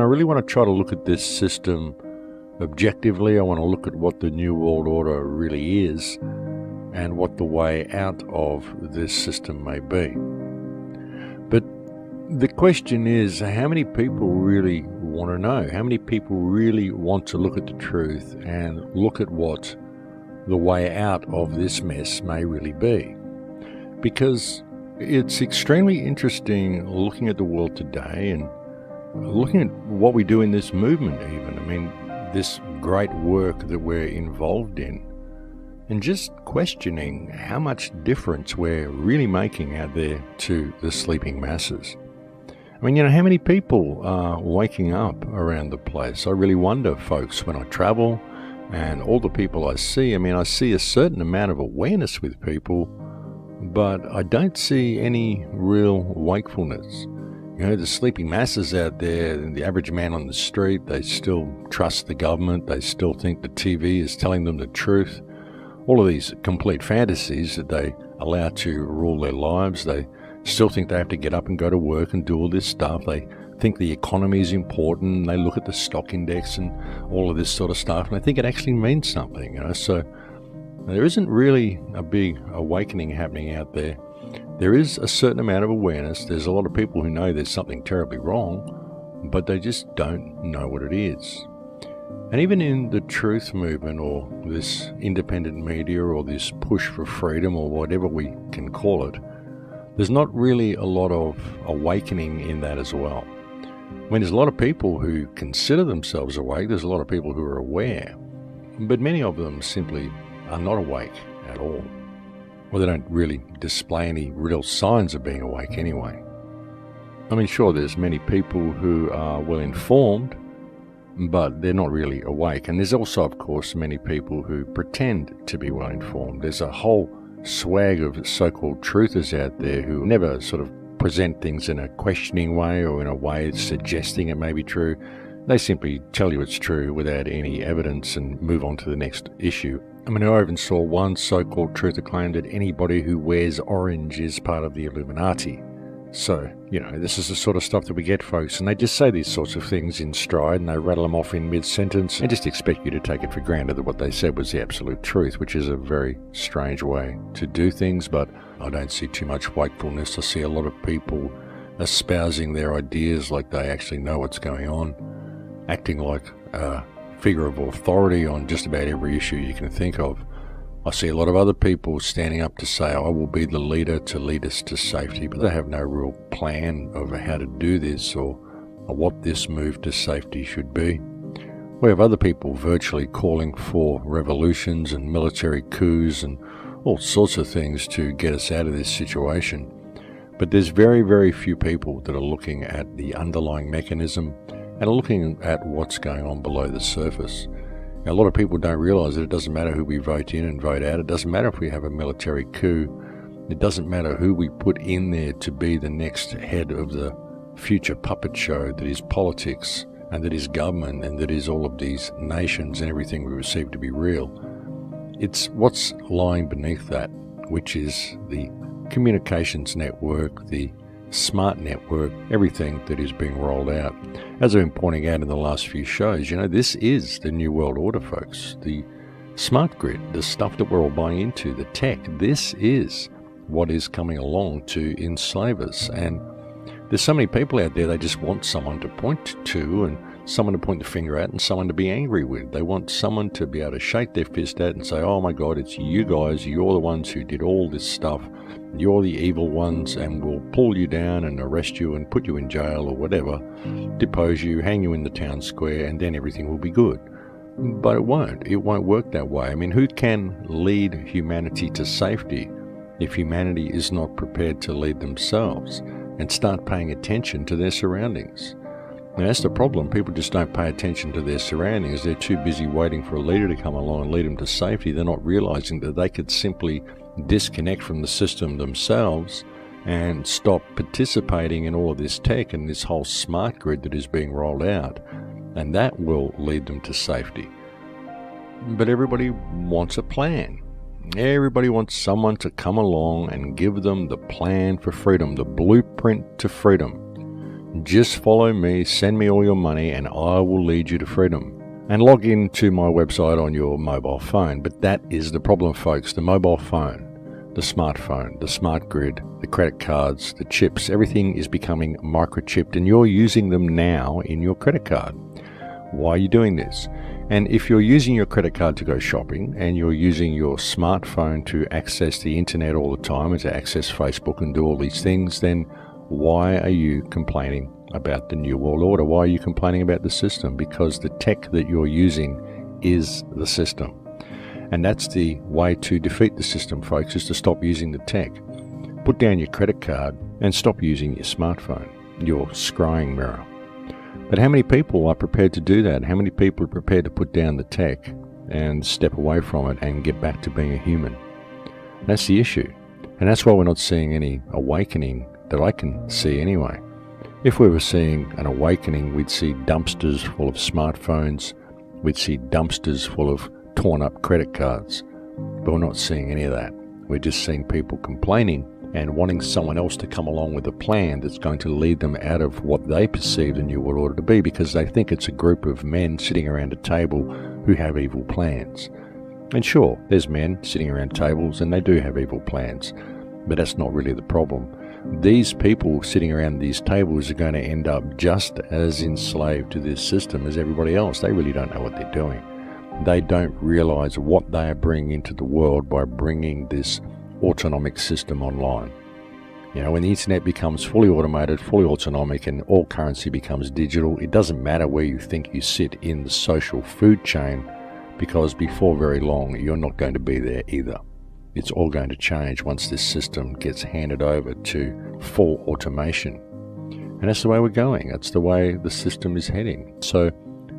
I really want to try to look at this system objectively. I want to look at what the New World Order really is and what the way out of this system may be. But the question is, how many people really want to know? How many people really want to look at the truth and look at what the way out of this mess may really be? Because it's extremely interesting looking at the world today and looking at what we do in this movement even. I mean, this great work that we're involved in, and just questioning how much difference we're really making out there to the sleeping masses. I mean, how many people are waking up around the place? I really wonder, folks, when I travel and all the people I see. I mean, I see a certain amount of awareness with people, but I don't see any real wakefulness. The sleeping masses out there, the average man on the street, they still trust the government. They still think the TV is telling them the truth. All of these complete fantasies that they allow to rule their lives. They still think they have to get up and go to work and do all this stuff. They think the economy is important. They look at the stock index and all of this sort of stuff, and I think it actually means something. So there isn't really a big awakening happening out there. There is a certain amount of awareness. There's a lot of people who know there's something terribly wrong, but they just don't know what it is. And even in the truth movement, or this independent media, or this push for freedom, or whatever we can call it, there's not really a lot of awakening in that as well. I mean, there's a lot of people who consider themselves awake. There's a lot of people who are aware, but many of them simply are not awake at all. Well, they don't really display any real signs of being awake anyway. I mean, sure, there's many people who are well informed, but they're not really awake. And there's also, of course, many people who pretend to be well informed. There's a whole swag of so-called truthers out there who never sort of present things in a questioning way or in a way suggesting it may be true. They simply tell you it's true without any evidence and move on to the next issue. I mean, I even saw one so-called truther claim that anybody who wears orange is part of the Illuminati. So, this is the sort of stuff that we get, folks, and they just say these sorts of things in stride, and they rattle them off in mid-sentence and just expect you to take it for granted that what they said was the absolute truth, which is a very strange way to do things. But I don't see too much wakefulness. I see a lot of people espousing their ideas like they actually know what's going on, acting like a figure of authority on just about every issue you can think of. I see a lot of other people standing up to say, I will be the leader to lead us to safety, but they have no real plan of how to do this or what this move to safety should be. We have other people virtually calling for revolutions and military coups and all sorts of things to get us out of this situation. But there's very, very few people that are looking at the underlying mechanism and are looking at what's going on below the surface. A lot of people don't realize that it doesn't matter who we vote in and vote out. It doesn't matter if we have a military coup. It doesn't matter who we put in there to be the next head of the future puppet show that is politics and that is government and that is all of these nations and everything we receive to be real. It's what's lying beneath that, which is the communications network, the smart network, everything that is being rolled out. As I've been pointing out in the last few shows, this is the New World Order, folks. The smart grid, the stuff that we're all buying into, the tech, this is what is coming along to enslave us. And there's so many people out there, they just want someone to point to and someone to point the finger at and someone to be angry with. They want someone to be able to shake their fist at and say, oh my God, it's you guys, you're the ones who did all this stuff. You're the evil ones, and we'll pull you down and arrest you and put you in jail or whatever, depose you, hang you in the town square, and then everything will be good. But it won't. It won't work that way. I mean, who can lead humanity to safety if humanity is not prepared to lead themselves and start paying attention to their surroundings? Now, that's the problem. People just don't pay attention to their surroundings. They're too busy waiting for a leader to come along and lead them to safety. They're not realizing that they could simply disconnect from the system themselves and stop participating in all of this tech and this whole smart grid that is being rolled out, and that will lead them to safety. But everybody wants a plan. Everybody wants someone to come along and give them the plan for freedom, the blueprint to freedom. Just follow me, send me all your money, and I will lead you to freedom. And log into my website on your mobile phone. But that is the problem, folks. The mobile phone, the smartphone, the smart grid, the credit cards, the chips, everything is becoming microchipped, and you're using them now in your credit card. Why are you doing this? And if you're using your credit card to go shopping, and you're using your smartphone to access the internet all the time, and to access Facebook and do all these things, then why are you complaining about the New World Order? Why are you complaining about the system? Because the tech that you're using is the system. And that's the way to defeat the system, folks, is to stop using the tech. Put down your credit card and stop using your smartphone, your scrying mirror. But how many people are prepared to do that? How many people are prepared to put down the tech and step away from it and get back to being a human? That's the issue. And that's why we're not seeing any awakening that I can see anyway. If we were seeing an awakening, we'd see dumpsters full of smartphones, we'd see dumpsters full of torn up credit cards, but we're not seeing any of that. We're just seeing people complaining and wanting someone else to come along with a plan that's going to lead them out of what they perceive the New World Order to be, because they think it's a group of men sitting around a table who have evil plans. And sure, there's men sitting around tables and they do have evil plans, but that's not really the problem. These people sitting around these tables are going to end up just as enslaved to this system as everybody else. They really don't know what they're doing. They don't realize what they are bringing into the world by bringing this autonomic system online. You know, when the internet becomes fully automated, fully autonomic, and all currency becomes digital, it doesn't matter where you think you sit in the social food chain, because before very long, you're not going to be there either. It's all going to change once this system gets handed over to full automation. And that's the way we're going. That's the way the system is heading. So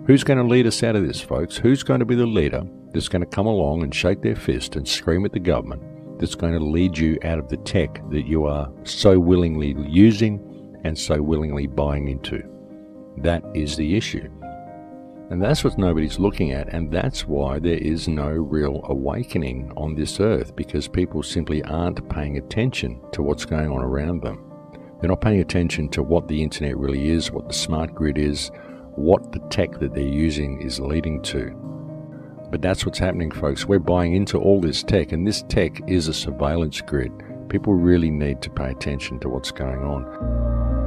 who's going to lead us out of this, folks? Who's going to be the leader that's going to come along and shake their fist and scream at the government, that's going to lead you out of the tech that you are so willingly using and so willingly buying into? That is the issue. And that's what nobody's looking at, and that's why there is no real awakening on this earth, because people simply aren't paying attention to what's going on around them. They're not paying attention to what the internet really is, what the smart grid is, what the tech that they're using is leading to. But that's what's happening, folks. We're buying into all this tech, and this tech is a surveillance grid. People really need to pay attention to what's going on.